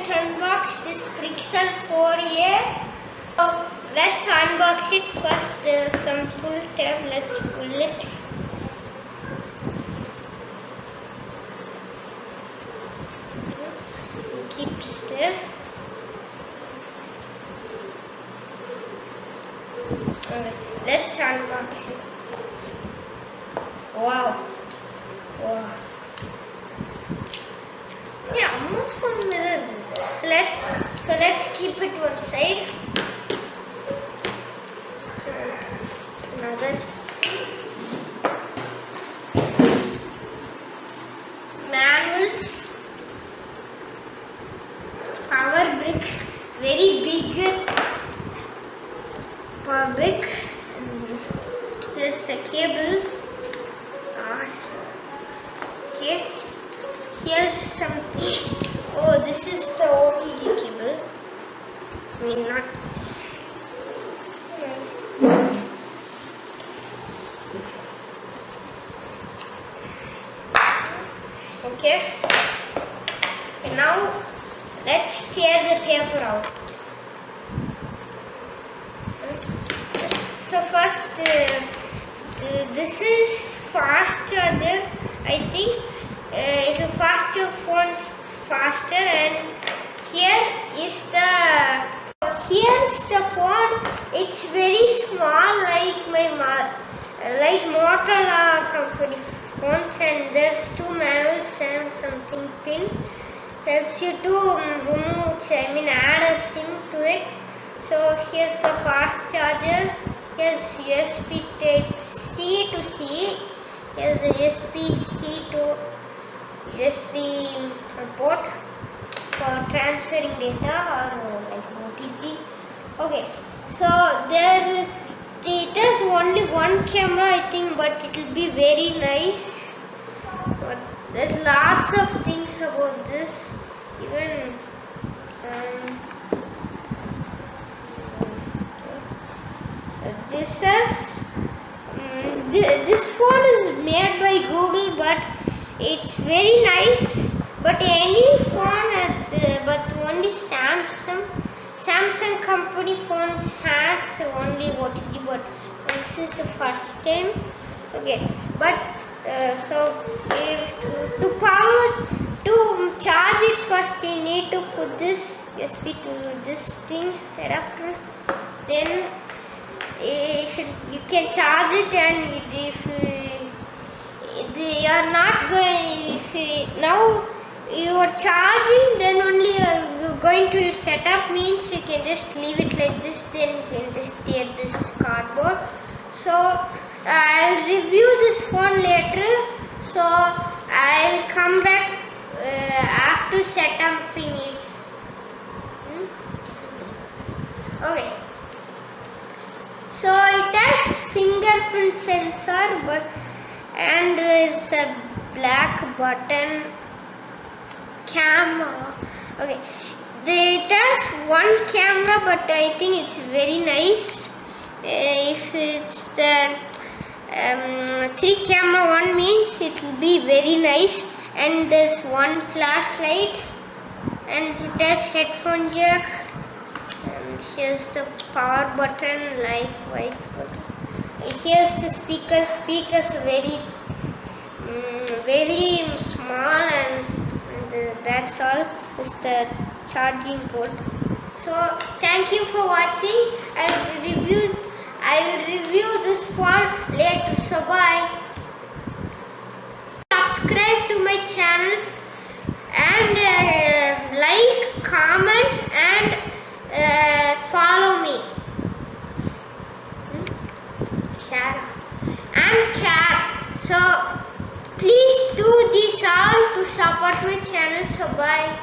can't unbox this Pixel 4a. So let's unbox it first. There's some pull tab. Let's pull it. Keep this there. Okay, let's unbox it. Wow. Wow. Yeah, more from mirror. So let's keep it one side. Another manuals. Power brick, very big power brick. There's a cable. Okay, here's something. Oh, this is the OTG cable. I mean, not. Okay. And now let's tear the paper out. So first, this is fast charger. I think it will fast your phone faster. And here's the phone. It's very small, like Motorola company phones. And there's two manuals and something pin. Helps you to add a SIM to it. So here's a fast charger. Here's USB type C to C. Here's a USB-C to USB port for transferring data or like OTG. Okay, so it has only one camera, I think, but it will be very nice. But there's lots of things about this. Even this phone is made by Google, but it's very nice. But any phone, but only Samsung company phones has only OTG. But this is the first time. Okay, but so if to charge it first, you need to put this USB to this thing adapter. Then you can charge it, and if you are not going, now you are charging, then only you're going to set up, means you can just leave it like this, then you can just tear this cardboard. So I'll review this phone later, so I'll come back after setting it. Okay. So it has fingerprint sensor, and it's a black button camera. Okay, it has one camera, but I think it's very nice. If it's the 3 camera one, means it will be very nice. And there's one flashlight, and it has headphone jack. And here's the power button, like white button. Here's the speaker. Speakers are very small, and that's all. It's the charging port. So thank you for watching. I will review this phone later. So bye. Subscribe to my channel and like, comment, and follow me. Share and chat. So please do this all to support my channel. So bye.